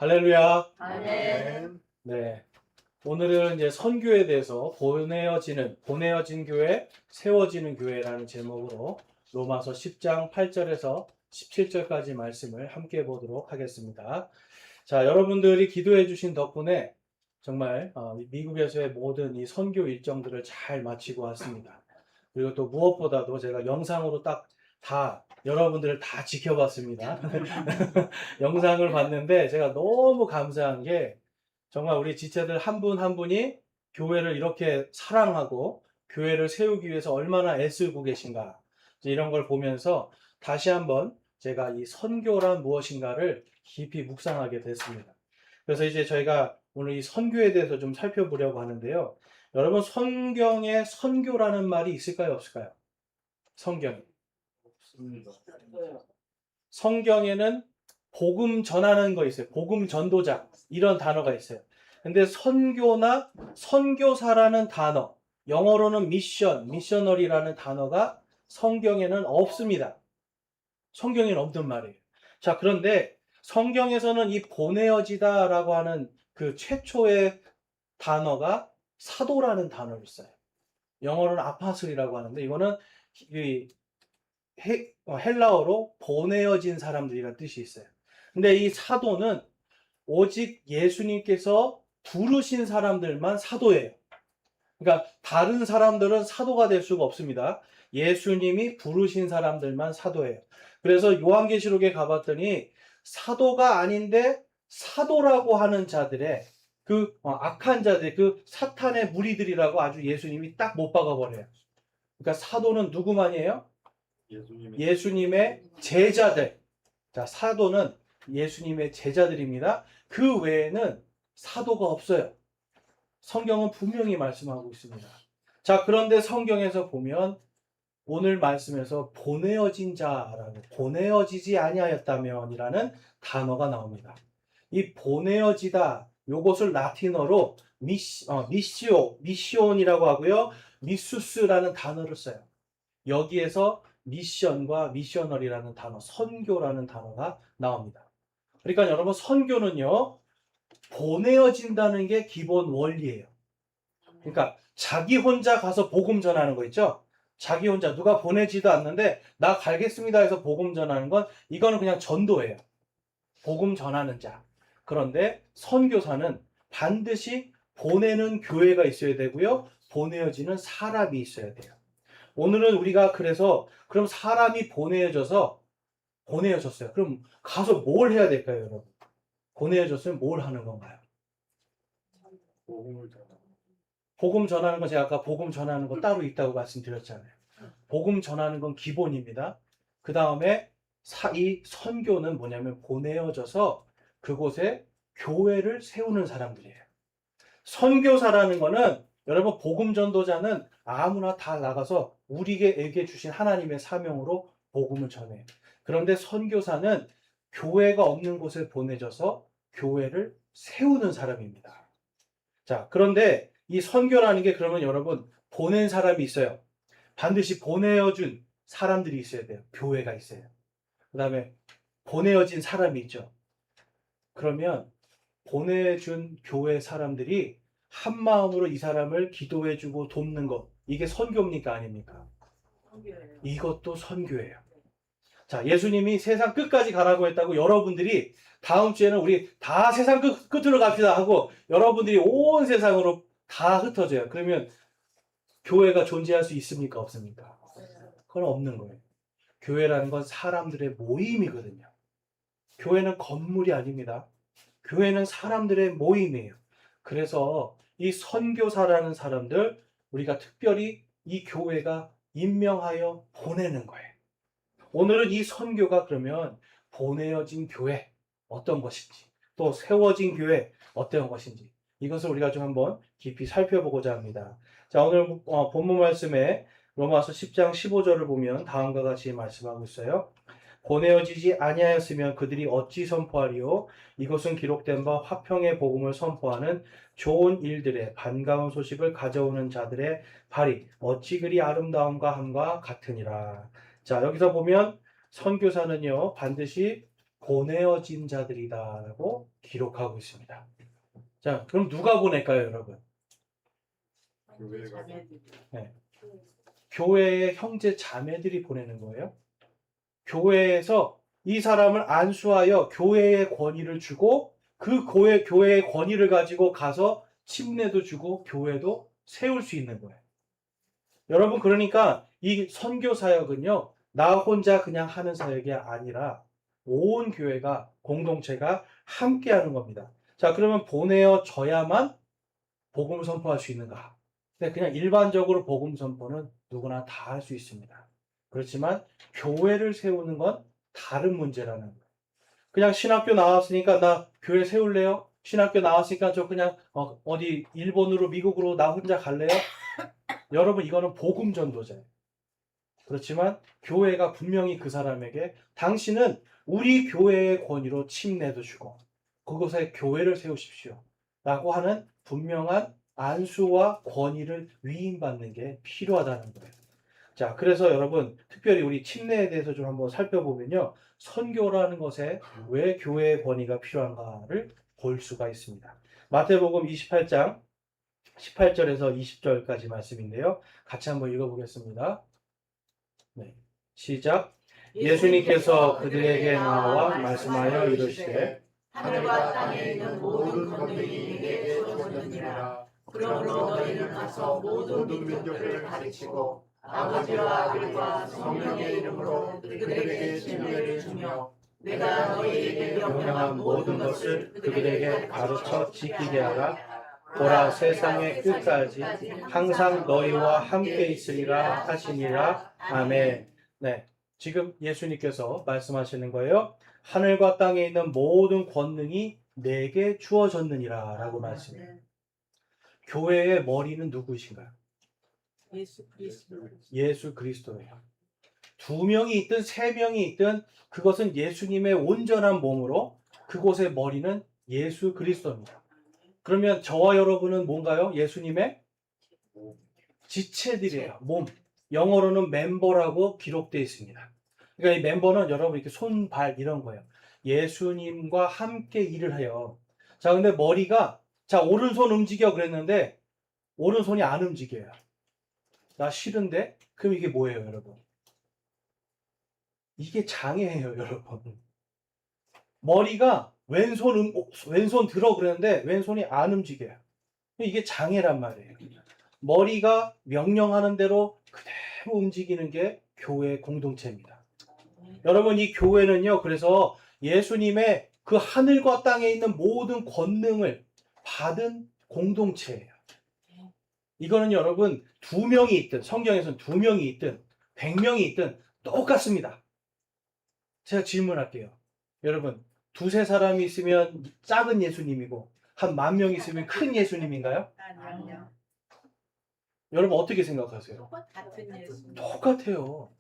할렐루야. 아멘. 네. 오늘은 이제 선교에 대해서 보내어진 교회, 세워지는 교회라는 제목으로 로마서 10장 8절에서 17절까지 말씀을 함께 보도록 하겠습니다. 자, 여러분들이 기도해 주신 덕분에 정말 미국에서의 모든 이 선교 일정들을 잘 마치고 왔습니다. 그리고 또 무엇보다도 제가 영상으로 여러분들을 다 지켜봤습니다. 영상을 봤는데 제가 너무 감사한 게 정말 우리 지체들 한 분 한 분이 교회를 이렇게 사랑하고 교회를 세우기 위해서 얼마나 애쓰고 계신가, 이런 걸 보면서 다시 한번 제가 이 선교란 무엇인가를 깊이 묵상하게 됐습니다. 그래서 이제 저희가 오늘 이 선교에 대해서 좀 살펴보려고 하는데요. 여러분, 성경에 선교라는 말이 있을까요, 없을까요? 성경에. 성경에는 복음 전하는 거 있어요. 복음 전도자, 이런 단어가 있어요. 근데 선교나 선교사라는 단어, 영어로는 미셔너리라는 단어가 성경에는 없습니다. 성경에는 없는 말이에요. 자, 그런데 성경에서는 이 보내어지다라고 하는 그 최초의 단어가 사도라는 단어를 써요. 영어로는 아파슬이라고 하는데, 이거는 헬라어로 보내어진 사람들이라는 뜻이 있어요. 근데 이 사도는 오직 예수님께서 부르신 사람들만 사도예요. 그러니까 다른 사람들은 사도가 될 수가 없습니다. 예수님이 부르신 사람들만 사도예요. 그래서 요한계시록에 가봤더니 사도가 아닌데 사도라고 하는 자들의 그 악한 자들, 그 사탄의 무리들이라고 아주 예수님이 딱 못 박아버려요. 그러니까 사도는 누구만이에요? 예수님의 제자들. 자, 사도는 예수님의 제자들입니다. 그 외에는 사도가 없어요. 성경은 분명히 말씀하고 있습니다. 자, 그런데 성경에서 보면 오늘 말씀에서 보내어진 자라는, 보내어지지 아니하였다면이라는 단어가 나옵니다. 이 보내어지다, 요것을 라틴어로 미시온이라고 하고요, 미수스라는 단어를 써요. 여기에서 미션과 미셔너리라는 단어, 선교라는 단어가 나옵니다. 그러니까 여러분, 선교는요, 보내어진다는 게 기본 원리예요. 그러니까 자기 혼자 가서 복음 전하는 거 있죠? 자기 혼자 누가 보내지도 않는데 나 가겠습니다 해서 복음 전하는 건, 이거는 그냥 전도예요. 복음 전하는 자. 그런데 선교사는 반드시 보내는 교회가 있어야 되고요, 보내어지는 사람이 있어야 돼요. 오늘은 우리가 그래서 그럼 사람이 보내어졌어요. 그럼 가서 뭘 해야 될까요, 여러분? 보내어졌으면 뭘 하는 건가요? 복음 전하는 건, 제가 아까 복음 전하는 거 따로 있다고 말씀드렸잖아요. 복음 전하는 건 기본입니다. 그 다음에 이 선교는 뭐냐면 보내어져서 그곳에 교회를 세우는 사람들이에요. 선교사라는 거는, 여러분, 복음 전도자는 아무나 다 나가서 우리에게 주신 하나님의 사명으로 복음을 전해요. 그런데 선교사는 교회가 없는 곳에 보내져서 교회를 세우는 사람입니다. 자, 그런데 이 선교라는 게, 그러면 여러분, 보낸 사람이 있어요. 반드시 보내어준 사람들이 있어야 돼요. 교회가 있어요. 그 다음에 보내어진 사람이 있죠. 그러면 보내준 교회 사람들이 한 마음으로 이 사람을 기도해주고 돕는 것, 이게 선교입니까, 아닙니까? 이것도 선교예요. 자, 예수님이 세상 끝까지 가라고 했다고 여러분들이 다음 주에는 우리 다 세상 끝으로 갑시다 하고 여러분들이 온 세상으로 다 흩어져요. 그러면 교회가 존재할 수 있습니까, 없습니까? 그건 없는 거예요. 교회라는 건 사람들의 모임이거든요. 교회는 건물이 아닙니다. 교회는 사람들의 모임이에요. 그래서 이 선교사라는 사람들, 우리가 특별히 이 교회가 임명하여 보내는 거예요. 오늘은 이 선교가 그러면 보내어진 교회 어떤 것인지, 또 세워진 교회 어떤 것인지, 이것을 우리가 좀 한번 깊이 살펴보고자 합니다. 자, 오늘 본문 말씀에 로마서 10장 15절을 보면 다음과 같이 말씀하고 있어요. 보내어지지 아니하였으면 그들이 어찌 선포하리요? 이것은 기록된 바 화평의 복음을 선포하는 좋은 일들의 반가운 소식을 가져오는 자들의 발이 어찌 그리 아름다움과 함과 같으니라. 자, 여기서 보면 선교사는요, 반드시 보내어진 자들이다라고 기록하고 있습니다. 자, 그럼 누가 보낼까요, 여러분? 네. 교회의 형제 자매들이 보내는 거예요. 교회에서 이 사람을 안수하여 교회의 권위를 주고 그 교회의 권위를 가지고 가서 침례도 주고 교회도 세울 수 있는 거예요. 여러분, 그러니까 이 선교 사역은요, 나 혼자 그냥 하는 사역이 아니라 온 교회가, 공동체가 함께 하는 겁니다. 자, 그러면 보내어져야만 복음을 선포할 수 있는가? 근데 그냥 일반적으로 복음 선포는 누구나 다 할 수 있습니다. 그렇지만 교회를 세우는 건 다른 문제라는 거예요. 그냥 신학교 나왔으니까 나 교회 세울래요? 신학교 나왔으니까 저 그냥 어디 일본으로 미국으로 나 혼자 갈래요? 여러분, 이거는 복음 전도자예요. 그렇지만 교회가 분명히 그 사람에게 당신은 우리 교회의 권위로 침례도 주고 그곳에 교회를 세우십시오 라고 하는 분명한 안수와 권위를 위임받는 게 필요하다는 거예요. 자, 그래서 여러분, 특별히 우리 침례에 대해서 좀 한번 살펴보면요, 선교라는 것에 왜 교회의 권위가 필요한가를 볼 수가 있습니다. 마태복음 28장 18절에서 20절까지 말씀인데요, 같이 한번 읽어보겠습니다. 네, 시작. 예수님께서 그들에게 나와 말씀하여 이르시되 하늘과 땅에 있는 모든 권능이 내게 주어졌느니라. 그러므로 너희는 가서 모든 민족들을 가르치고 아버지와 아들과 성령의 이름으로 그들에게 침례를 주며 내가 너희에게 명령한 모든 것을 그들에게 가르쳐 지키게 하라. 보라, 세상의 끝까지 항상 너희와 함께 있으리라 하시니라. 아멘. 네, 지금 예수님께서 말씀하시는 거예요. 하늘과 땅에 있는 모든 권능이 내게 주어졌느니라 라고 말씀해요. 교회의 머리는 누구이신가요? 예수 그리스도예요. 2명이 있든 3명이 있든 그것은 예수님의 온전한 몸으로 그곳의 머리는 예수 그리스도입니다. 그러면 저와 여러분은 뭔가요? 예수님의 지체들이에요. 몸. 영어로는 멤버라고 기록되어 있습니다. 그러니까 이 멤버는 여러분 이렇게 손, 발 이런 거예요. 예수님과 함께 일을 해요. 자, 근데 머리가 자, 오른손 움직여 그랬는데 오른손이 안 움직여요. 나 싫은데? 그럼 이게 뭐예요, 여러분? 이게 장애예요, 여러분. 머리가 왼손 들어 그랬는데 왼손이 안 움직여요. 이게 장애란 말이에요. 머리가 명령하는 대로 그대로 움직이는 게 교회 공동체입니다. 여러분, 이 교회는요, 그래서 예수님의 그 하늘과 땅에 있는 모든 권능을 받은 공동체예요. 이거는 여러분 2명이 있든 성경에서는 2명이 있든 100명이 있든 똑같습니다. 제가 질문할게요. 여러분, 2-3 사람이 있으면 작은 예수님이고 한 10,000명 있으면 큰 예수님인가요? 아니요. 여러분 어떻게 생각하세요? 같은 예수. 똑같아요.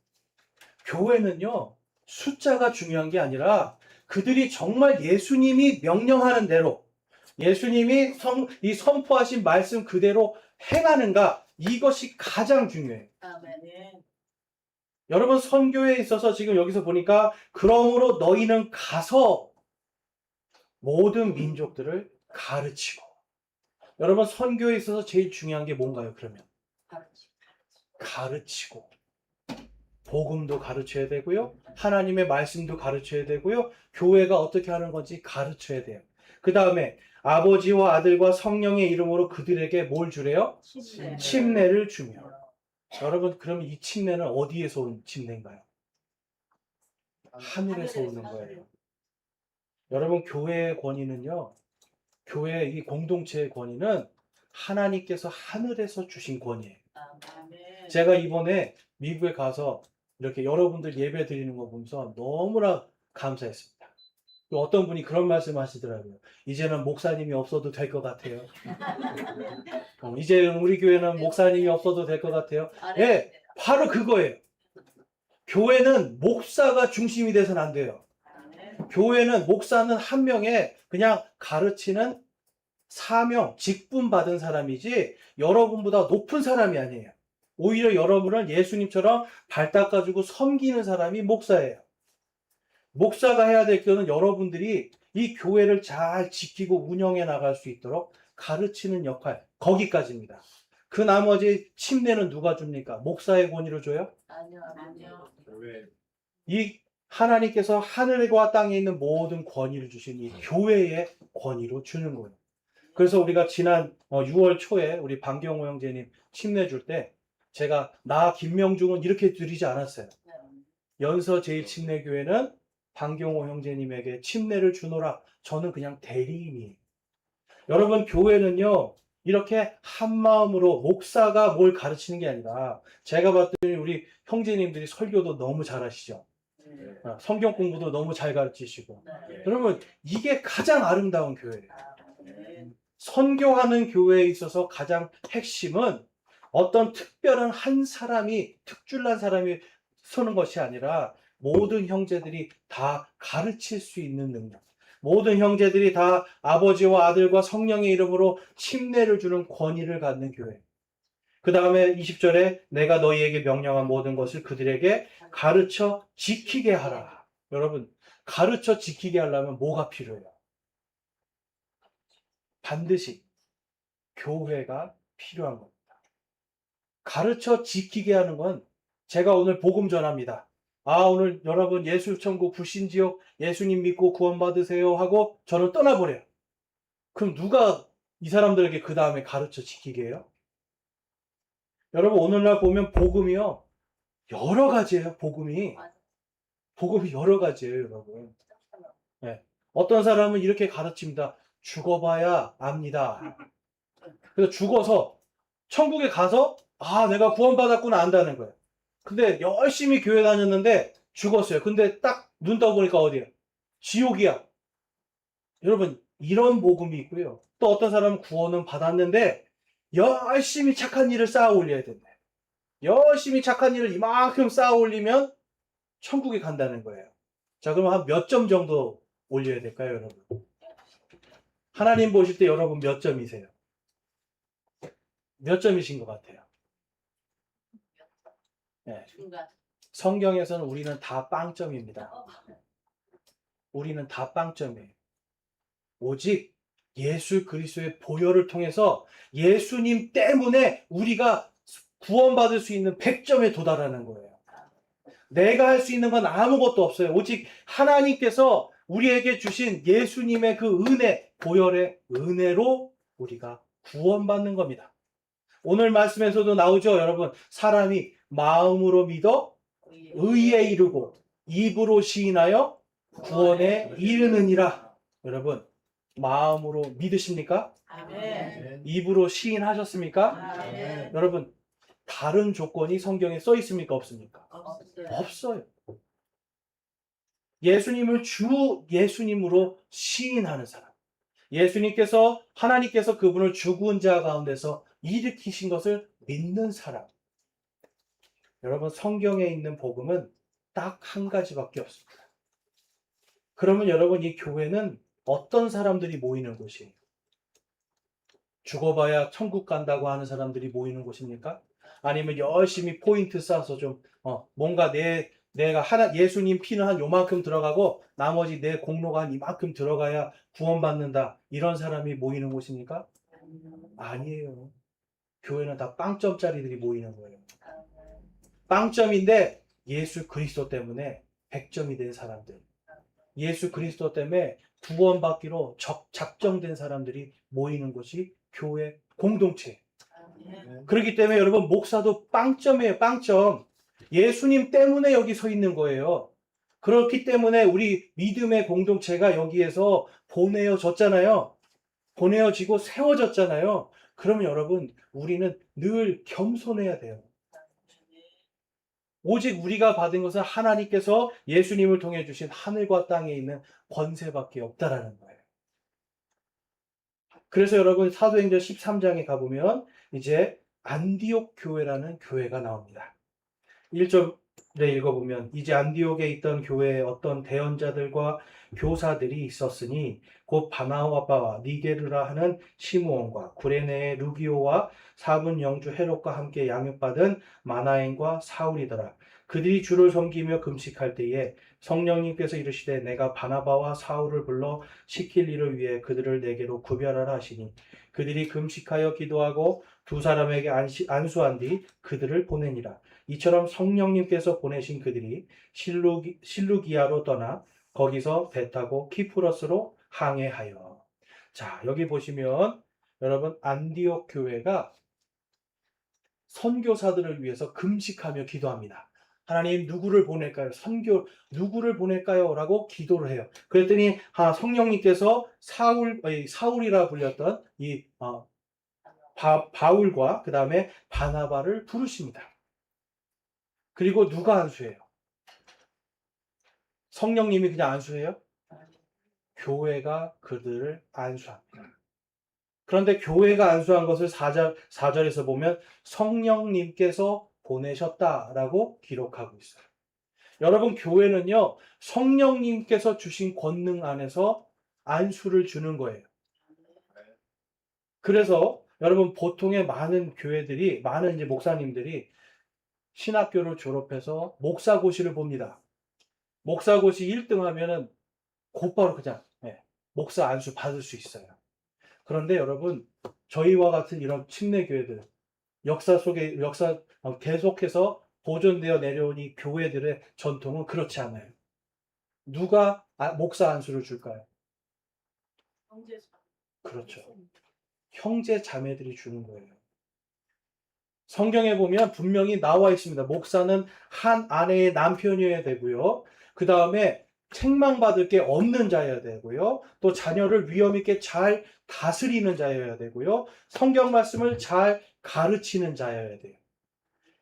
교회는요, 숫자가 중요한 게 아니라 그들이 정말 예수님이 명령하는 대로 예수님이 이 선포하신 말씀 그대로 행하는가, 이것이 가장 중요해요. 아멘. 여러분, 선교에 있어서 지금 여기서 보니까 그러므로 너희는 가서 모든 민족들을 가르치고. 여러분, 선교에 있어서 제일 중요한 게 뭔가요, 그러면? 가르치고. 복음도 가르쳐야 되고요. 하나님의 말씀도 가르쳐야 되고요. 교회가 어떻게 하는 건지 가르쳐야 돼요. 그 다음에 아버지와 아들과 성령의 이름으로 그들에게 뭘 주래요? 침례를 주며. 여러분, 그럼 이 침례는 어디에서 온 침례인가요? 하늘에서 오는 거예요. 여러분, 교회의 권위는요, 교회의 이 공동체의 권위는 하나님께서 하늘에서 주신 권위예요. 제가 이번에 미국에 가서 이렇게 여러분들 예배 드리는 거 보면서 너무나 감사했습니다. 어떤 분이 그런 말씀 하시더라고요. 이제는 목사님이 없어도 될 것 같아요. 이제는 우리 교회는 목사님이 없어도 될 것 같아요. 네, 바로 그거예요. 교회는 목사가 중심이 돼서는 안 돼요. 교회는 목사는 한 명의 그냥 가르치는 사명, 직분 받은 사람이지 여러분보다 높은 사람이 아니에요. 오히려 여러분을 예수님처럼 발 닦아주고 섬기는 사람이 목사예요. 목사가 해야 될 거는 여러분들이 이 교회를 잘 지키고 운영해 나갈 수 있도록 가르치는 역할, 거기까지입니다. 그 나머지 침례는 누가 줍니까? 목사의 권위로 줘요? 아니요. 이 하나님께서 하늘과 땅에 있는 모든 권위를 주신 이 교회의 권위로 주는 거예요. 그래서 우리가 지난 6월 초에 우리 방경호 형제님 침례 줄 때 제가 나 김명중은 이렇게 드리지 않았어요. 연서 제1침례교회는 방경호 형제님에게 침례를 주노라. 저는 그냥 대리인이에요. 여러분, 교회는요 이렇게 한 마음으로 목사가 뭘 가르치는 게 아니라, 제가 봤더니 우리 형제님들이 설교도 너무 잘하시죠. 성경 공부도 너무 잘 가르치시고. 여러분, 이게 가장 아름다운 교회예요. 선교하는 교회에 있어서 가장 핵심은 어떤 특별한 한 사람이, 특출난 사람이 서는 것이 아니라 모든 형제들이 다 가르칠 수 있는 능력, 모든 형제들이 다 아버지와 아들과 성령의 이름으로 침례를 주는 권위를 갖는 교회. 그 다음에 20절에 내가 너희에게 명령한 모든 것을 그들에게 가르쳐 지키게 하라. 여러분, 가르쳐 지키게 하려면 뭐가 필요해요? 반드시 교회가 필요한 겁니다. 가르쳐 지키게 하는 건, 제가 오늘 복음 전합니다. 오늘 여러분 예수천국 불신지옥 예수님 믿고 구원받으세요 하고 저는 떠나버려요. 그럼 누가 이 사람들에게 그 다음에 가르쳐 지키게 해요? 여러분, 오늘날 보면 복음이요 여러 가지예요. 복음이 여러 가지예요, 여러분. 네. 어떤 사람은 이렇게 가르칩니다. 죽어봐야 압니다. 그래서 죽어서 천국에 가서 내가 구원받았구나 안다는 거예요. 근데 열심히 교회 다녔는데 죽었어요. 근데 딱 눈 떠보니까 어디야? 지옥이야. 여러분, 이런 복음이 있고요. 또 어떤 사람은 구원은 받았는데 열심히 착한 일을 쌓아 올려야 된다. 열심히 착한 일을 이만큼 쌓아 올리면 천국에 간다는 거예요. 자, 그럼 한 몇 점 정도 올려야 될까요, 여러분? 하나님 보실 때 여러분 몇 점이세요? 몇 점이신 것 같아요? 네. 성경에서는 우리는 다 빵점입니다. 우리는 다 빵점이에요. 오직 예수 그리스도의 보혈을 통해서 예수님 때문에 우리가 구원받을 수 있는 100점에 도달하는 거예요. 내가 할 수 있는 건 아무것도 없어요. 오직 하나님께서 우리에게 주신 예수님의 그 은혜, 보혈의 은혜로 우리가 구원받는 겁니다. 오늘 말씀에서도 나오죠, 여러분. 사람이 마음으로 믿어 의에 이르고 입으로 시인하여 구원에 이르느니라. 여러분, 마음으로 믿으십니까? 아멘. 입으로 시인하셨습니까? 아멘. 여러분, 다른 조건이 성경에 써 있습니까? 없습니까? 없어요. 없어요. 예수님을 주 예수님으로 시인하는 사람. 예수님께서, 하나님께서 그분을 죽은 자 가운데서 일으키신 것을 믿는 사람. 여러분, 성경에 있는 복음은 딱 한 가지밖에 없습니다. 그러면 여러분, 이 교회는 어떤 사람들이 모이는 곳이에요? 죽어봐야 천국 간다고 하는 사람들이 모이는 곳입니까? 아니면 열심히 포인트 쌓아서 좀 뭔가 내가 예수님 피는 한 요만큼 들어가고 나머지 내 공로가 한 이만큼 들어가야 구원받는다, 이런 사람이 모이는 곳입니까? 아니에요. 교회는 다 빵점짜리들이 모이는 거예요. 빵점인데 예수 그리스도 때문에 100점이 된 사람들, 예수 그리스도 때문에 구원받기로 작정된 사람들이 모이는 곳이 교회 공동체. 그렇기 때문에 여러분, 목사도 빵점이에요. 빵점. 예수님 때문에 여기 서 있는 거예요. 그렇기 때문에 우리 믿음의 공동체가 여기에서 보내어졌잖아요. 보내어지고 세워졌잖아요. 그러면 여러분, 우리는 늘 겸손해야 돼요. 오직 우리가 받은 것은 하나님께서 예수님을 통해 주신 하늘과 땅에 있는 권세밖에 없다라는 거예요. 그래서 여러분, 사도행전 13장에 가보면 이제 안디옥 교회라는 교회가 나옵니다. 1절 읽어보면 이제 안디옥에 있던 교회에 어떤 대언자들과 교사들이 있었으니 곧 바나바와 니게르라 하는 시므온과 구레네의 루기오와 사분 영주 헤롯과 함께 양육받은 마나엔과 사울이더라. 그들이 주를 섬기며 금식할 때에 성령님께서 이르시되 내가 바나바와 사울을 불러 시킬 일을 위해 그들을 내게로 구별하라 하시니 그들이 금식하여 기도하고 두 사람에게 안수한 뒤 그들을 보내니라. 이처럼 성령님께서 보내신 그들이 실루기아로 떠나 거기서 배 타고 키프러스로 항해하여. 자, 여기 보시면 여러분 안디옥 교회가 선교사들을 위해서 금식하며 기도합니다. 하나님 누구를 보낼까요? 누구를 보낼까요? 라고 기도를 해요. 그랬더니 성령님께서 사울이라 불렸던 이 바울과 그 다음에 바나바를 부르십니다. 그리고 누가 안수해요? 성령님이 그냥 안수해요? 교회가 그들을 안수합니다. 그런데 교회가 안수한 것을 4절에서 보면 성령님께서 보내셨다라고 기록하고 있어요. 여러분, 교회는요, 성령님께서 주신 권능 안에서 안수를 주는 거예요. 그래서 여러분, 보통의 많은 교회들이, 많은 이제 목사님들이 신학교를 졸업해서 목사고시를 봅니다. 목사고시 1등 하면은 곧바로 그냥 목사 안수 받을 수 있어요. 그런데 여러분, 저희와 같은 이런 침례교회들, 계속해서 보존되어 내려온 이 교회들의 전통은 그렇지 않아요. 누가 목사 안수를 줄까요? 그렇죠. 형제 자매들이 주는 거예요. 성경에 보면 분명히 나와 있습니다. 목사는 한 아내의 남편이어야 되고요. 그 다음에 책망받을 게 없는 자여야 되고요. 또 자녀를 위험 있게 잘 다스리는 자여야 되고요. 성경 말씀을 잘 가르치는 자여야 돼요.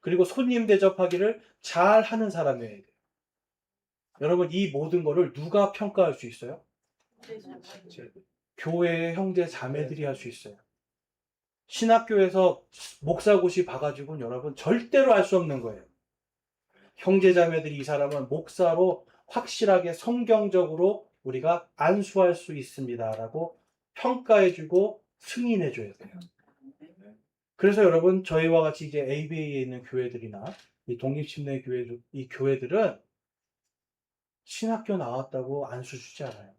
그리고 손님 대접하기를 잘 하는 사람이어야 돼요. 여러분, 이 모든 거를 누가 평가할 수 있어요? 교회의 형제 자매들이 할 수 있어요. 신학교에서 목사고시 봐가지고는 여러분 절대로 알 수 없는 거예요. 형제 자매들이 이 사람은 목사로 확실하게 성경적으로 우리가 안수할 수 있습니다라고 평가해주고 승인해줘야 돼요. 그래서 여러분, 저희와 같이 이제 ABA에 있는 교회들이나 이 독립침례 이 교회들은 신학교 나왔다고 안수 주지 않아요.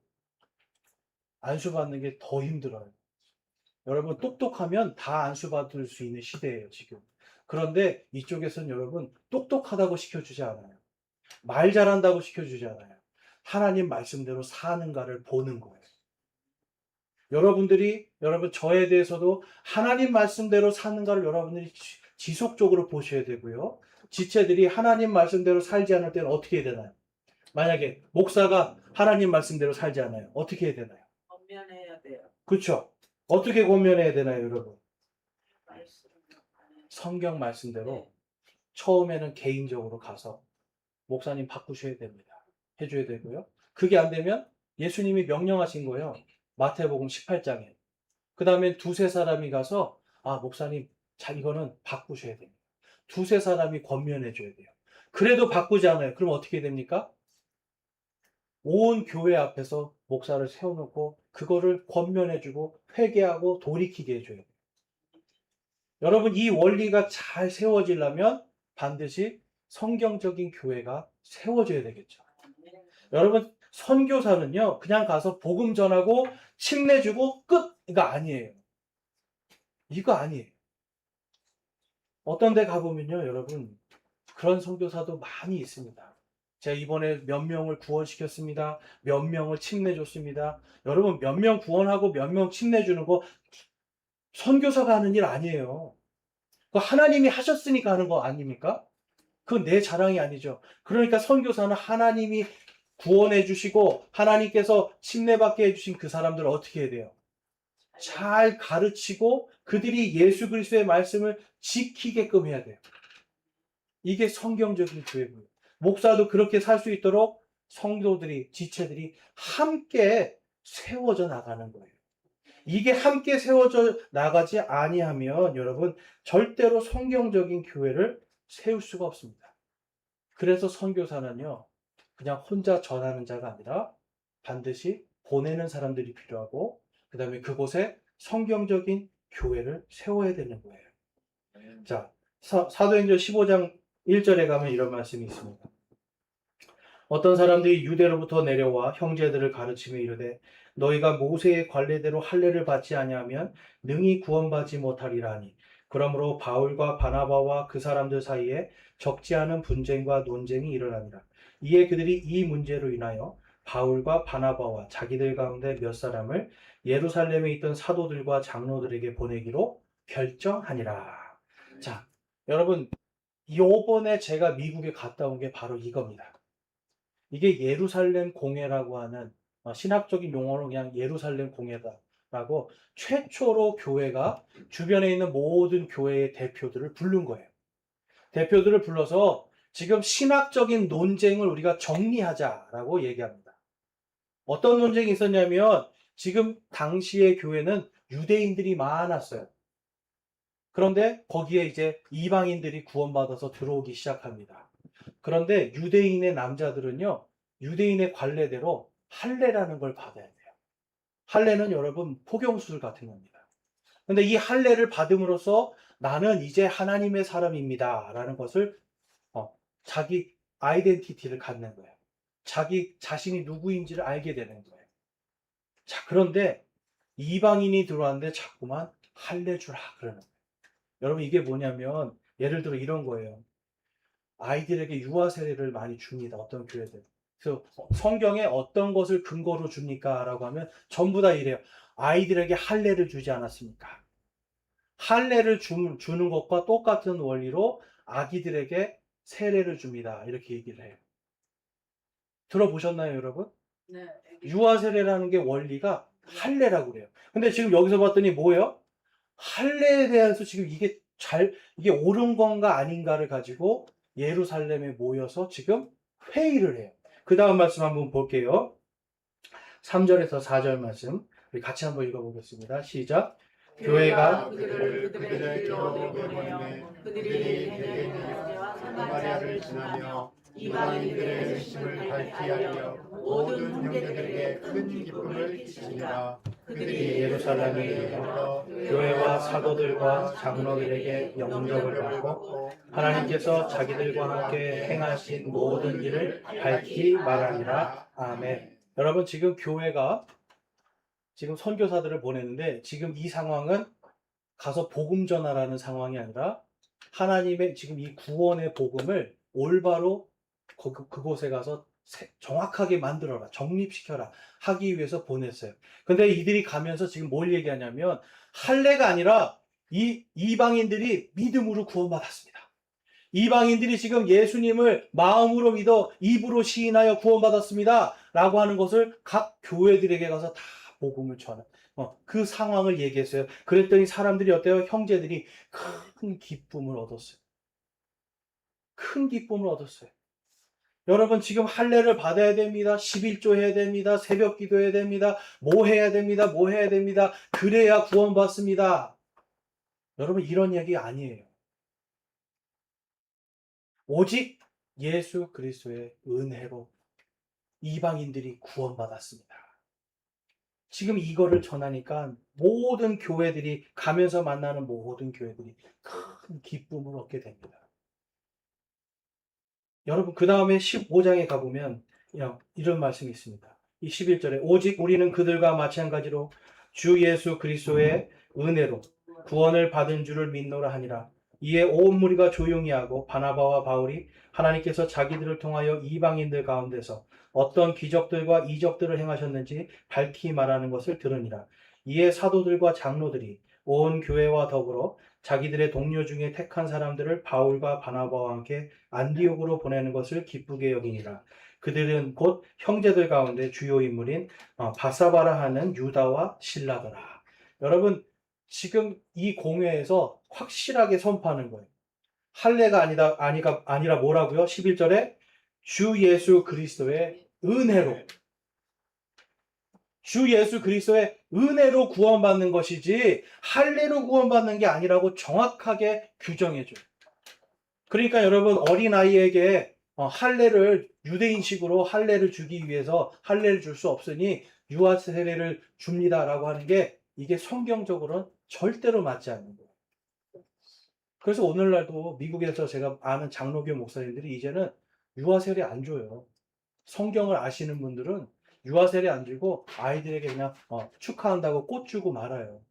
안수 받는 게 더 힘들어요. 여러분, 똑똑하면 다 안수 받을 수 있는 시대예요, 지금. 그런데 이쪽에서는 여러분, 똑똑하다고 시켜주지 않아요. 말 잘한다고 시켜주지 않아요. 하나님 말씀대로 사는가를 보는 거예요. 여러분, 저에 대해서도 하나님 말씀대로 사는가를 여러분들이 지속적으로 보셔야 되고요. 지체들이 하나님 말씀대로 살지 않을 때는 어떻게 해야 되나요? 만약에 목사가 하나님 말씀대로 살지 않아요. 어떻게 해야 되나요? 권면해야 돼요. 그렇죠. 어떻게 권면해야 되나요, 여러분? 성경 말씀대로 처음에는 개인적으로 가서 목사님 바꾸셔야 됩니다. 해줘야 되고요. 그게 안 되면 예수님이 명령하신 거예요. 마태복음 18장에. 그 다음에 두세 사람이 가서 목사님 이거는 바꾸셔야 됩니다. 두세 사람이 권면해 줘야 돼요. 그래도 바꾸지 않아요. 그럼 어떻게 됩니까? 온 교회 앞에서 목사를 세워놓고 그거를 권면해주고 회개하고 돌이키게 해줘야 돼요. 여러분, 이 원리가 잘 세워지려면 반드시 성경적인 교회가 세워져야 되겠죠. 여러분, 선교사는요, 그냥 가서 복음 전하고 침례주고 끝! 이거 아니에요. 이거 아니에요. 어떤 데 가보면요, 여러분, 그런 선교사도 많이 있습니다. 제가 이번에 몇 명을 구원시켰습니다. 몇 명을 침례줬습니다. 여러분, 몇 명 구원하고 몇 명 침례주는 거 선교사가 하는 일 아니에요. 그거 하나님이 하셨으니까 하는 거 아닙니까? 그건 내 자랑이 아니죠. 그러니까 선교사는 하나님이 구원해 주시고 하나님께서 침례받게 해주신 그 사람들을 어떻게 해야 돼요? 잘 가르치고 그들이 예수 그리스도의 말씀을 지키게끔 해야 돼요. 이게 성경적인 교회고요. 목사도 그렇게 살 수 있도록 성도들이, 지체들이 함께 세워져 나가는 거예요. 이게 함께 세워져 나가지 아니하면 여러분 절대로 성경적인 교회를 세울 수가 없습니다. 그래서 선교사는요, 그냥 혼자 전하는 자가 아니라 반드시 보내는 사람들이 필요하고, 그 다음에 그곳에 성경적인 교회를 세워야 되는 거예요. 자, 사도행전 15장 1절에 가면 이런 말씀이 있습니다. 어떤 사람들이 유대로부터 내려와 형제들을 가르치며 이르되 너희가 모세의 관례대로 할례를 받지 아니하면 능히 구원받지 못하리라 하니 그러므로 바울과 바나바와 그 사람들 사이에 적지 않은 분쟁과 논쟁이 일어나니라. 이에 그들이 이 문제로 인하여 바울과 바나바와 자기들 가운데 몇 사람을 예루살렘에 있던 사도들과 장로들에게 보내기로 결정하니라. 자, 여러분, 요번에 제가 미국에 갔다 온 게 바로 이겁니다. 이게 예루살렘 공회라고 하는 신학적인 용어로 그냥 예루살렘 공회다라고 최초로 교회가 주변에 있는 모든 교회의 대표들을 부른 거예요. 대표들을 불러서 지금 신학적인 논쟁을 우리가 정리하자라고 얘기합니다. 어떤 논쟁이 있었냐면 지금 당시의 교회는 유대인들이 많았어요. 그런데 거기에 이제 이방인들이 구원받아서 들어오기 시작합니다. 그런데 유대인의 남자들은요, 유대인의 관례대로 할례라는 걸 받아야 돼요. 할례는 여러분 포경술 같은 겁니다. 근데 이 할례를 받음으로써 나는 이제 하나님의 사람입니다 라는 것을 자기 아이덴티티를 갖는 거예요. 자기 자신이 누구인지를 알게 되는 거예요. 자, 그런데 이방인이 들어왔는데 자꾸만 할례 주라 그러는 거예요. 여러분 이게 뭐냐면 예를 들어 이런 거예요. 아이들에게 유아 세례를 많이 줍니다. 어떤 교회들. 그래서 성경에 어떤 것을 근거로 줍니까? 라고 하면 전부 다 이래요. 아이들에게 할례를 주지 않았습니까? 할례를 주는 것과 똑같은 원리로 아기들에게 세례를 줍니다. 이렇게 얘기를 해요. 들어보셨나요, 여러분? 네. 유아 세례라는 게 원리가 할례라고 그래요. 근데 지금 여기서 봤더니 뭐예요? 할례에 대해서 지금 이게 옳은 건가 아닌가를 가지고 예루살렘에 모여서 지금 회의를 해요. 그 다음 말씀 한번 볼게요. 3절에서 4절 말씀 우리 같이 한번 읽어보겠습니다. 시작. 교회가 그들의 길로 보내며 그들이 베델 유대와 사마리아를 지나며 이방인들의 열심을 밝게 하려 모든 형제들에게 큰 기쁨을 끼치니라. 그들이 예루살렘에 이르러 교회와 사도들과 장로들에게 영접을 받고 하나님께서 자기들과 함께 행하신 모든 일을 밝히 말하니라. 아멘. 여러분 지금 교회가 지금 선교사들을 보내는데 지금 이 상황은 가서 복음 전하라는 상황이 아니라 하나님의 지금 이 구원의 복음을 올바로 그곳에 가서 정확하게 만들어라, 정립시켜라 하기 위해서 보냈어요. 근데 이들이 가면서 지금 뭘 얘기하냐면 할례가 아니라 이 이방인들이 믿음으로 구원받았습니다. 이방인들이 지금 예수님을 마음으로 믿어 입으로 시인하여 구원받았습니다 라고 하는 것을 각 교회들에게 가서 다 복음을 전한 그 상황을 얘기했어요. 그랬더니 사람들이 어때요? 형제들이 큰 기쁨을 얻었어요. 큰 기쁨을 얻었어요. 여러분 지금 할례를 받아야 됩니다. 11조 해야 됩니다. 새벽 기도해야 됩니다. 뭐 해야 됩니다. 뭐 해야 됩니다. 그래야 구원받습니다. 여러분 이런 얘기 아니에요. 오직 예수 그리스도의 은혜로 이방인들이 구원받았습니다. 지금 이거를 전하니까 모든 교회들이 가면서 만나는 모든 교회들이 큰 기쁨을 얻게 됩니다. 여러분 그 다음에 15장에 가보면 이런 말씀이 있습니다. 이 11절에 오직 우리는 그들과 마찬가지로 주 예수 그리스도의 은혜로 구원을 받은 줄을 믿노라 하니라. 이에 온 무리가 조용히 하고 바나바와 바울이 하나님께서 자기들을 통하여 이방인들 가운데서 어떤 기적들과 이적들을 행하셨는지 밝히 말하는 것을 들으니라. 이에 사도들과 장로들이 온 교회와 더불어 자기들의 동료 중에 택한 사람들을 바울과 바나바와 함께 안디옥으로 보내는 것을 기쁘게 여기니라. 그들은 곧 형제들 가운데 주요 인물인 바사바라 하는 유다와 실라더라. 여러분 지금 이 공회에서 확실하게 선포하는 거예요. 할례가 아니라 뭐라고요? 11절에 주 예수 그리스도의 은혜로 주 예수 그리스도의 은혜로 구원받는 것이지 할례로 구원받는 게 아니라고 정확하게 규정해줘요. 그러니까 여러분 어린아이에게 할례를 유대인식으로 할례를 주기 위해서 할례를 줄 수 없으니 유아 세례를 줍니다라고 하는 게 이게 성경적으로는 절대로 맞지 않는 거예요. 그래서 오늘날도 미국에서 제가 아는 장로교 목사님들이 이제는 유아 세례 안 줘요. 성경을 아시는 분들은 유아 세례 안 주고 아이들에게 그냥 축하한다고 꽃 주고 말아요.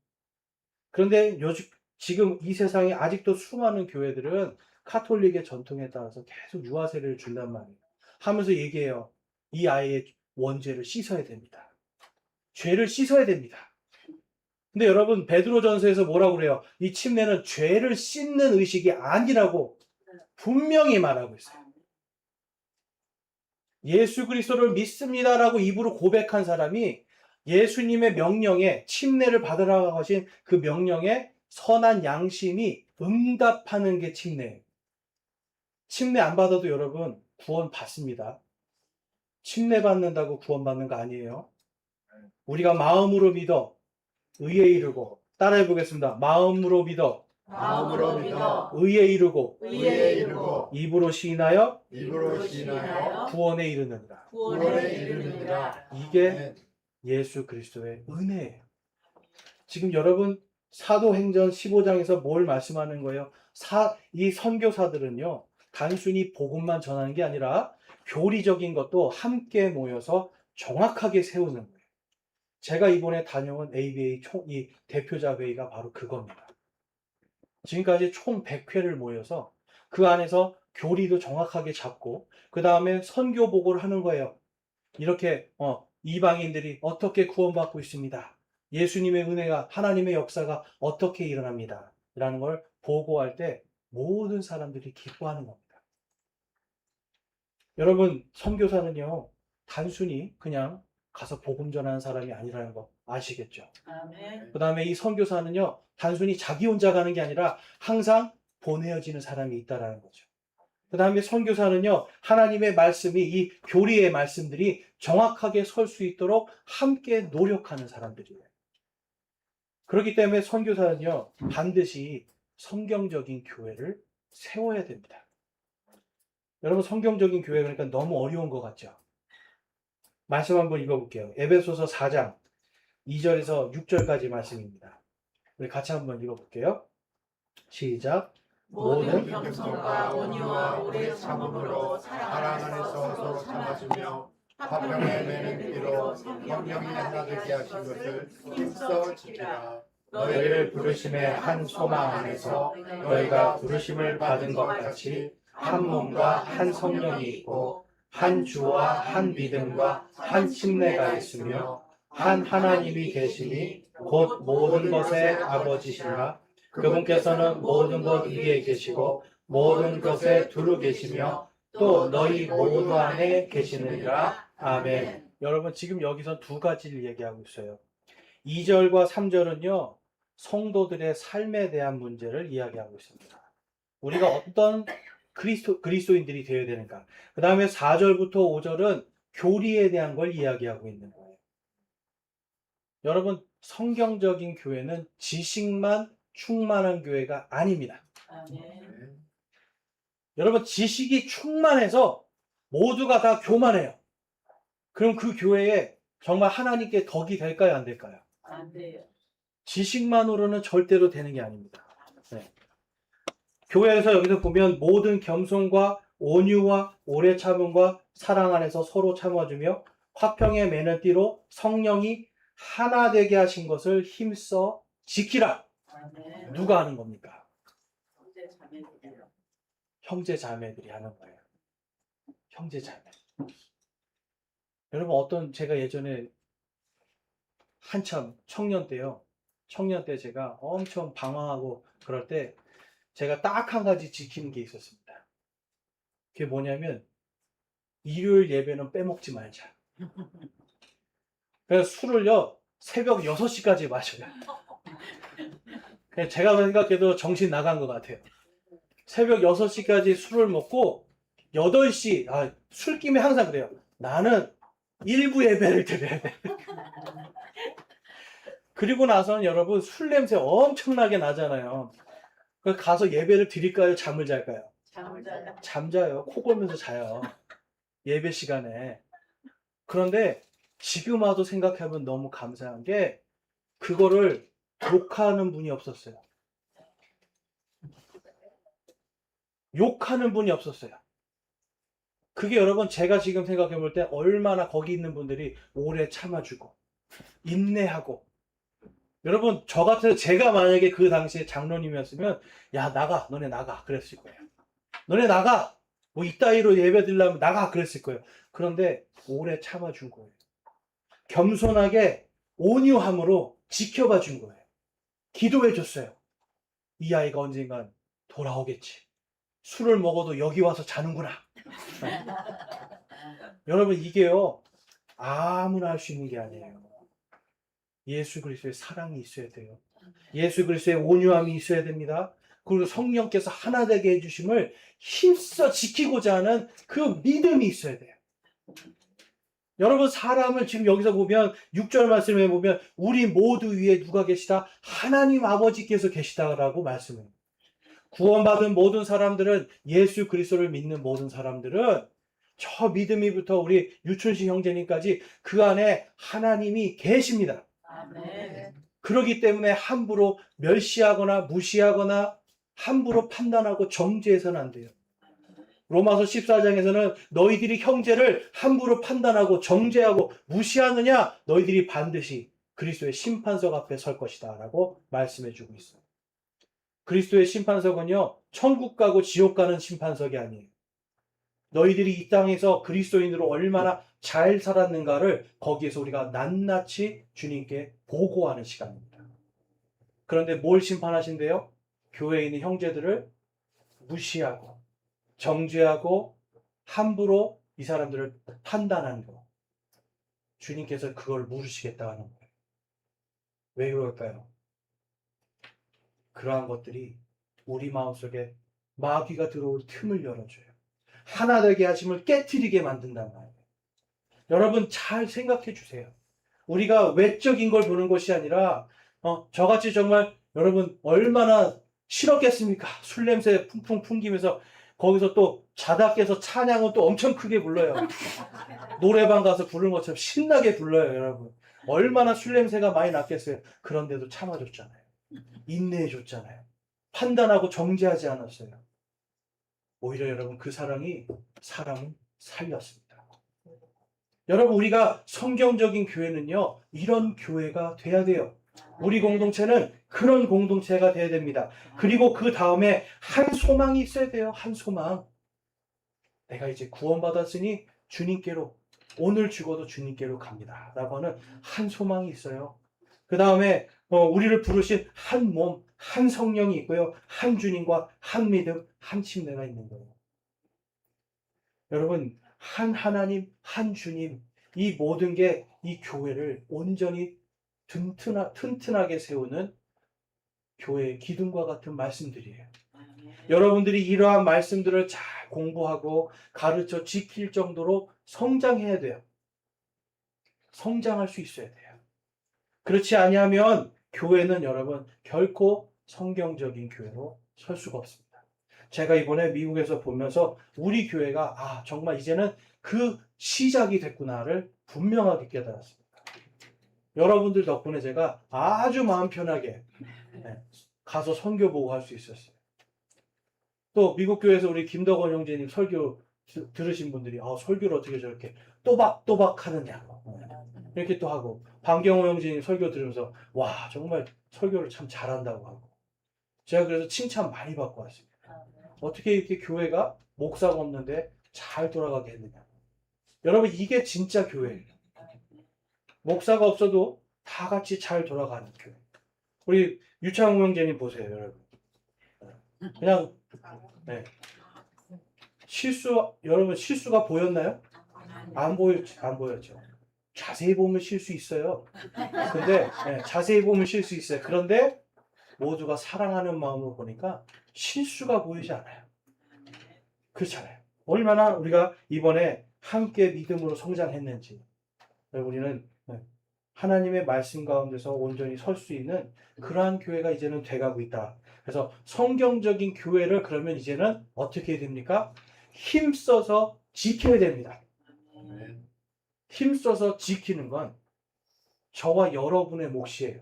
그런데 요즘 지금 이 세상에 아직도 수많은 교회들은 카톨릭의 전통에 따라서 계속 유아 세례를 준단 말이에요. 하면서 얘기해요. 이 아이의 원죄를 씻어야 됩니다. 죄를 씻어야 됩니다. 근데 여러분 베드로전서에서 뭐라고 그래요? 이 침례는 죄를 씻는 의식이 아니라고 분명히 말하고 있어요. 예수 그리스도를 믿습니다라고 입으로 고백한 사람이 예수님의 명령에 침례를 받으라고 하신 그 명령에 선한 양심이 응답하는 게 침례예요. 침례 안 받아도 여러분 구원 받습니다. 침례 받는다고 구원 받는 거 아니에요. 우리가 마음으로 믿어 의에 이르고, 따라해 보겠습니다. 마음으로 믿어 마음으로 믿어 의에 이르고 의에 이르고 입으로 시인하여 입으로 시인하여 구원에 이르느니라. 구원에 이르느니라. 이게 예수 그리스도의 은혜예요. 지금 여러분 사도행전 15장에서 뭘 말씀하는 거예요? 이 선교사들은요 단순히 복음만 전하는 게 아니라 교리적인 것도 함께 모여서 정확하게 세우는 거예요. 제가 이번에 다녀온 ABA 이 대표자 회의가 바로 그겁니다. 지금까지 총 100회를 모여서 그 안에서 교리도 정확하게 잡고 그 다음에 선교 보고를 하는 거예요. 이렇게 이방인들이 어떻게 구원받고 있습니다. 예수님의 은혜가 하나님의 역사가 어떻게 일어납니다. 라는 걸 보고할 때 모든 사람들이 기뻐하는 겁니다. 여러분 선교사는요 단순히 그냥 가서 복음 전하는 사람이 아니라는 거 아시겠죠? 아멘. 그 다음에 이 선교사는요 단순히 자기 혼자 가는 게 아니라 항상 보내어지는 사람이 있다라는 거죠. 그 다음에 선교사는요 하나님의 말씀이 이 교리의 말씀들이 정확하게 설 수 있도록 함께 노력하는 사람들이에요. 그렇기 때문에 선교사는요 반드시 성경적인 교회를 세워야 됩니다. 여러분 성경적인 교회 그러니까 너무 어려운 것 같죠? 말씀 한번 읽어볼게요. 에베소서 4장 2절에서 6절까지 말씀입니다. 우리 같이 한번 읽어볼게요. 시작. 모든 겸손과 온유와 오래 참음으로 사랑 안에서 서로 참아주며 화평에 매는 띠로 성령이 하나 되게 하신 것을 힘써 지키라. 너희를 부르심의 한 소망 안에서 너희가 부르심을 받은 것 같이 한 몸과 한 성령이 있고 한 주와 한 믿음과 한 침례가 있으며 한 하나님이 계시니 곧 모든 것의 아버지시라. 그분께서는 모든 것 위에 계시고 모든 것에 두루 계시며 또 너희 모두 안에 계시느니라. 아멘. 여러분 지금 여기서 두 가지를 얘기하고 있어요. 2절과 3절은요 성도들의 삶에 대한 문제를 이야기하고 있습니다. 우리가 어떤 그리스도인들이 되어야 되는가. 그 다음에 4절부터 5절은 교리에 대한 걸 이야기하고 있는 거예요. 여러분 성경적인 교회는 지식만 충만한 교회가 아닙니다. 아멘. 여러분 지식이 충만해서 모두가 다 교만해요. 그럼 그 교회에 정말 하나님께 덕이 될까요? 안 될까요? 안 돼요. 지식만으로는 절대로 되는 게 아닙니다. 네. 교회에서 여기서 보면 모든 겸손과 온유와 오래 참음과 사랑 안에서 서로 참아주며 화평에 매는 띠로 성령이 하나 되게 하신 것을 힘써 지키라. 아멘. 누가 하는 겁니까? 형제 자매들이요. 형제 자매들이 하는 거예요. 형제 자매. 여러분 제가 예전에 한참 청년 때요. 청년 때 제가 엄청 방황하고 그럴 때 제가 딱 한 가지 지키는 게 있었습니다. 그게 뭐냐면 일요일 예배는 빼먹지 말자. 그래서 술을요 새벽 6시까지 마셔요. 그냥 제가 생각해도 정신 나간 것 같아요. 새벽 6시까지 술을 먹고 8시 술김에 항상 그래요. 나는 일부 예배를 드려야 돼. 그리고 나서는 여러분 술 냄새 엄청나게 나잖아요. 그래서 가서 예배를 드릴까요? 잠을 잘까요? 잠을 잠자요. 코 골면서 자요. 예배 시간에. 그런데 지금 와도 생각해보면 너무 감사한 게 그거를 욕하는 분이 없었어요. 욕하는 분이 없었어요. 그게 여러분 제가 지금 생각해 볼 때 얼마나 거기 있는 분들이 오래 참아주고 인내하고 여러분 저 같아서 제가 만약에 그 당시에 장로님이었으면 야 나가 너네 나가 그랬을 거예요. 너네 나가 뭐 이따위로 예배 드리려면 나가 그랬을 거예요. 그런데 오래 참아준 거예요. 겸손하게 온유함으로 지켜봐 준 거예요. 기도해 줬어요. 이 아이가 언젠간 돌아오겠지. 술을 먹어도 여기 와서 자는구나. 여러분 이게요 아무나 할 수 있는 게 아니에요. 예수 그리스도의 사랑이 있어야 돼요. 예수 그리스도의 온유함이 있어야 됩니다. 그리고 성령께서 하나 되게 해주심을 힘써 지키고자 하는 그 믿음이 있어야 돼요. 여러분 사람을 지금 여기서 보면 6절 말씀에 보면 우리 모두 위에 누가 계시다? 하나님 아버지께서 계시다라고 말씀해요. 구원받은 모든 사람들은 예수 그리스도를 믿는 모든 사람들은 저 믿음이부터 우리 유춘식 형제님까지 그 안에 하나님이 계십니다. 아멘. 그렇기 때문에 함부로 멸시하거나 무시하거나 함부로 판단하고 정죄해서는 안 돼요. 로마서 14장에서는 너희들이 형제를 함부로 판단하고 정죄하고 무시하느냐 너희들이 반드시 그리스도의 심판석 앞에 설 것이다 라고 말씀해 주고 있어요. 그리스도의 심판석은요 천국 가고 지옥 가는 심판석이 아니에요. 너희들이 이 땅에서 그리스도인으로 얼마나 잘 살았는가를 거기에서 우리가 낱낱이 주님께 보고하는 시간입니다. 그런데 뭘 심판하신대요? 교회에 있는 형제들을 무시하고 정죄하고 함부로 이 사람들을 판단하는 거. 주님께서 그걸 물으시겠다 하는 거예요. 왜 그럴까요? 그러한 것들이 우리 마음속에 마귀가 들어올 틈을 열어줘요. 하나 되게 하심을 깨트리게 만든단 말이에요. 여러분 잘 생각해 주세요. 우리가 외적인 걸 보는 것이 아니라 저같이 정말 여러분 얼마나 싫었겠습니까? 술 냄새 풍풍 풍기면서 거기서 또 자다 깨서 찬양은 또 엄청 크게 불러요. 노래방 가서 부르는 것처럼 신나게 불러요, 여러분. 얼마나 술 냄새가 많이 났겠어요. 그런데도 참아줬잖아요. 인내해줬잖아요. 판단하고 정죄하지 않았어요. 오히려 여러분 그 사랑이 사람을 살렸습니다. 여러분 우리가 성경적인 교회는요 이런 교회가 돼야 돼요. 우리 공동체는 그런 공동체가 돼야 됩니다. 그리고 그 다음에 한 소망이 있어야 돼요. 한 소망. 내가 이제 구원받았으니 주님께로 오늘 죽어도 주님께로 갑니다 라고 하는 한 소망이 있어요. 그 다음에 우리를 부르신 한 몸, 한 성령이 있고요. 한 주님과 한 믿음, 한 침례가 있는 거예요. 여러분 한 하나님, 한 주님 이 모든 게 이 교회를 온전히 튼튼하게 세우는 교회의 기둥과 같은 말씀들이에요. 여러분들이 이러한 말씀들을 잘 공부하고 가르쳐 지킬 정도로 성장해야 돼요. 성장할 수 있어야 돼요. 그렇지 아니하면 교회는 여러분 결코 성경적인 교회로 설 수가 없습니다. 제가 이번에 미국에서 보면서 우리 교회가 정말 이제는 그 시작이 됐구나를 분명하게 깨달았습니다. 여러분들 덕분에 제가 아주 마음 편하게 가서 선교 보고 할 수 있었어요. 또 미국 교회에서 우리 김덕원 형제님 설교 들으신 분들이 설교를 어떻게 저렇게 또박또박 하느냐고 이렇게 또 하고 방경호 형제님 설교 들으면서 와 정말 설교를 참 잘한다고 하고 제가 그래서 칭찬 많이 받고 왔습니다. 어떻게 이렇게 교회가 목사가 없는데 잘 돌아가게 했느냐. 여러분 이게 진짜 교회예요. 목사가 없어도 다 같이 잘 돌아가는 교회. 우리 유창우 형제님 보세요, 여러분. 그냥 여러분 실수가 보였나요? 안 보였죠. 자세히 보면 실수 있어요. 근데 자세히 보면 실수 있어요. 그런데 모두가 사랑하는 마음으로 보니까 실수가 보이지 않아요. 그렇잖아요. 얼마나 우리가 이번에 함께 믿음으로 성장했는지 우리는 하나님의 말씀 가운데서 온전히 설 수 있는 그러한 교회가 이제는 돼가고 있다. 그래서 성경적인 교회를 그러면 이제는 어떻게 해야 됩니까? 힘써서 지켜야 됩니다. 힘써서 지키는 건 저와 여러분의 몫이에요.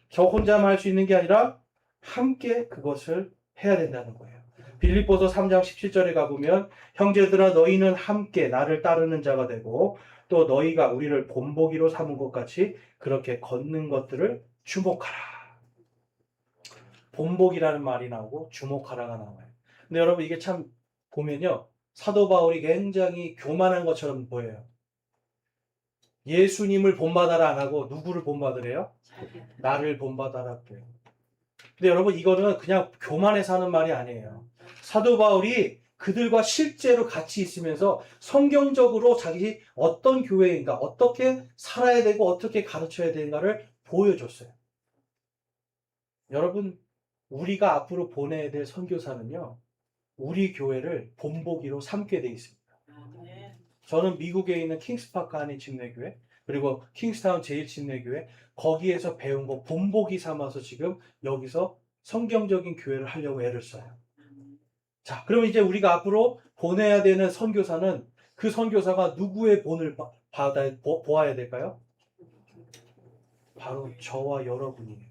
저 혼자만 할 수 있는 게 아니라 함께 그것을 해야 된다는 거예요. 빌립보서 3장 17절에 가보면 형제들아 너희는 함께 나를 따르는 자가 되고 또 너희가 우리를 본보기로 삼은 것 같이 그렇게 걷는 것들을 주목하라. 본보기라는 말이 나오고 주목하라가 나와요. 근데 여러분 이게 참 보면요. 사도 바울이 굉장히 교만한 것처럼 보여요. 예수님을 본받아라 안 하고 누구를 본받으래요? 나를 본받아라 그래요. 근데 여러분 이거는 그냥 교만해서 하는 말이 아니에요. 사도 바울이 그들과 실제로 같이 있으면서 성경적으로 자기 어떤 교회인가, 어떻게 살아야 되고 어떻게 가르쳐야 되는가를 보여줬어요. 여러분 우리가 앞으로 보내야 될 선교사는요. 우리 교회를 본보기로 삼게 돼 있습니다. 저는 미국에 있는 킹스파크 한인 침례교회 그리고 킹스타운 제1침례교회 거기에서 배운 거 본보기 삼아서 지금 여기서 성경적인 교회를 하려고 애를 써요. 자, 그러면 이제 우리가 앞으로 보내야 되는 선교사는 그 선교사가 누구의 본을 보아야 될까요? 바로 저와 여러분이에요.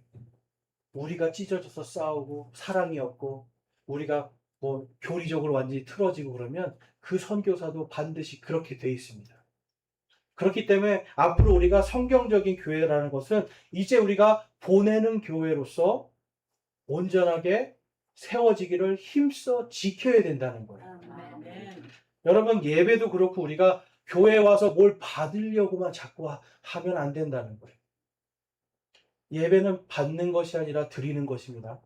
우리가 찢어져서 싸우고 사랑이 없고 우리가 뭐 교리적으로 완전히 틀어지고 그러면 그 선교사도 반드시 그렇게 돼 있습니다. 그렇기 때문에 앞으로 우리가 성경적인 교회라는 것은 이제 우리가 보내는 교회로서 온전하게 세워지기를 힘써 지켜야 된다는 거예요. 여러분 예배도 그렇고 우리가 교회에 와서 뭘 받으려고만 자꾸 하면 안 된다는 거예요. 예배는 받는 것이 아니라 드리는 것입니다.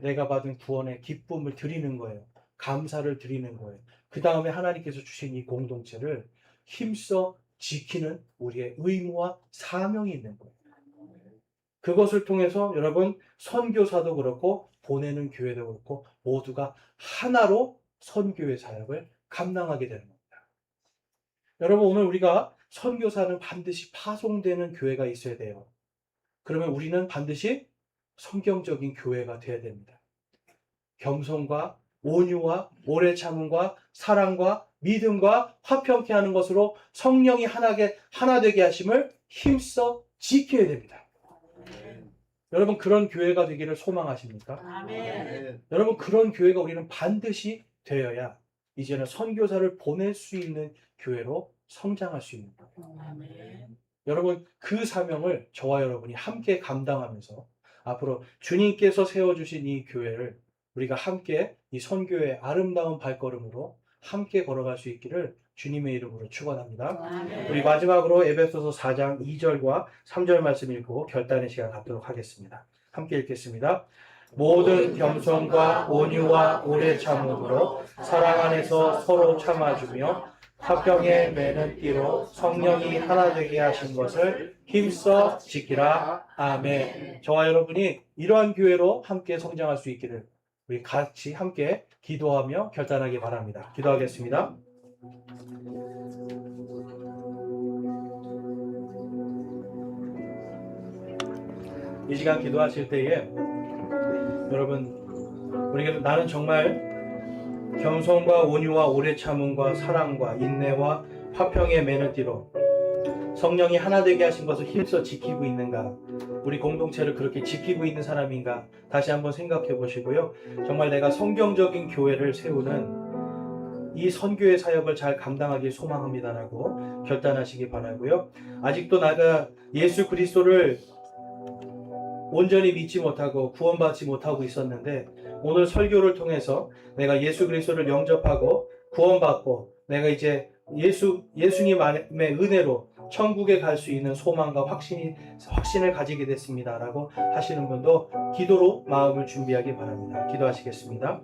내가 받은 구원의 기쁨을 드리는 거예요. 감사를 드리는 거예요. 그 다음에 하나님께서 주신 이 공동체를 힘써 지키는 우리의 의무와 사명이 있는 거예요. 그것을 통해서 여러분 선교사도 그렇고 보내는 교회도 그렇고 모두가 하나로 선교의 사역을 감당하게 되는 겁니다. 여러분 오늘 우리가 선교사는 반드시 파송되는 교회가 있어야 돼요. 그러면 우리는 반드시 성경적인 교회가 되어야 됩니다. 겸손과 온유와 오래 참음과 사랑과 믿음과 화평케 하는 것으로 성령이 하나 되게 하심을 힘써 지켜야 됩니다. 여러분 그런 교회가 되기를 소망하십니까? 아멘. 여러분 그런 교회가 우리는 반드시 되어야 이제는 선교사를 보낼 수 있는 교회로 성장할 수 있는 거예요. 아멘. 여러분 그 사명을 저와 여러분이 함께 감당하면서 앞으로 주님께서 세워주신 이 교회를 우리가 함께 이 선교의 아름다운 발걸음으로 함께 걸어갈 수 있기를 주님의 이름으로 축원합니다. 아멘. 우리 마지막으로 에베소서 4장 2절과 3절 말씀 읽고 결단의 시간 갖도록 하겠습니다. 함께 읽겠습니다. 모든 겸손과 온유와 오래 참음으로 사랑 안에서 서로 참아주며 화평에 매는 띠로 성령이 하나 되게 하신 것을 힘써 지키라. 아멘. 저와 여러분이 이러한 교회로 함께 성장할 수 있기를 우리 같이 함께 기도하며 결단하기 바랍니다. 기도하겠습니다. 이 시간 기도하실 때에 여러분 나는 정말 겸손과 온유와 오래 참음과 사랑과 인내와 화평에 매는 띠로 성령이 하나 되게 하신 것을 힘써 지키고 있는가? 우리 공동체를 그렇게 지키고 있는 사람인가? 다시 한번 생각해 보시고요. 정말 내가 성경적인 교회를 세우는 이 선교의 사역을 잘 감당하길 소망합니다라고 결단하시기 바라고요. 아직도 내가 예수 그리스도를 온전히 믿지 못하고 구원받지 못하고 있었는데 오늘 설교를 통해서 내가 예수 그리스도를 영접하고 구원받고 내가 이제 예수님의 은혜로 천국에 갈 수 있는 소망과 확신을 가지게 됐습니다 라고 하시는 분도 기도로 마음을 준비하기 바랍니다. 기도하시겠습니다.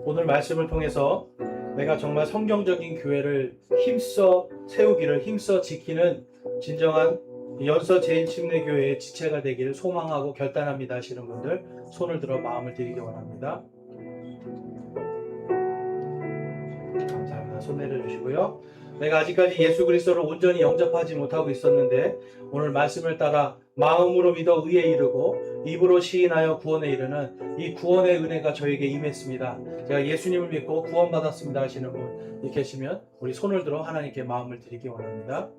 오늘 말씀을 통해서 내가 정말 성경적인 교회를 힘써 세우기를 힘써 지키는 진정한 연서 제1침례교회의 지체가 되기를 소망하고 결단합니다 하시는 분들 손을 들어 마음을 드리기 원합니다. 감사합니다. 손 내려주시고요. 내가 아직까지 예수 그리스도를 온전히 영접하지 못하고 있었는데 오늘 말씀을 따라 마음으로 믿어 의에 이르고 입으로 시인하여 구원에 이르는 이 구원의 은혜가 저에게 임했습니다. 제가 예수님을 믿고 구원받았습니다 하시는 분 계시면 우리 손을 들어 하나님께 마음을 드리기 원합니다.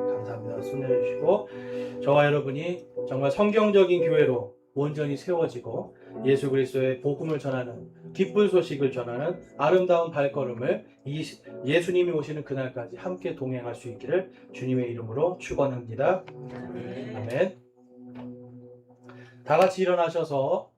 감사합니다. 손 내려주시고 저와 여러분이 정말 성경적인 교회로 온전히 세워지고 예수 그리스도의 복음을 전하는 기쁜 소식을 전하는 아름다운 발걸음을 예수님이 오시는 그날까지 함께 동행할 수 있기를 주님의 이름으로 축원합니다. 아멘. 다 같이 일어나셔서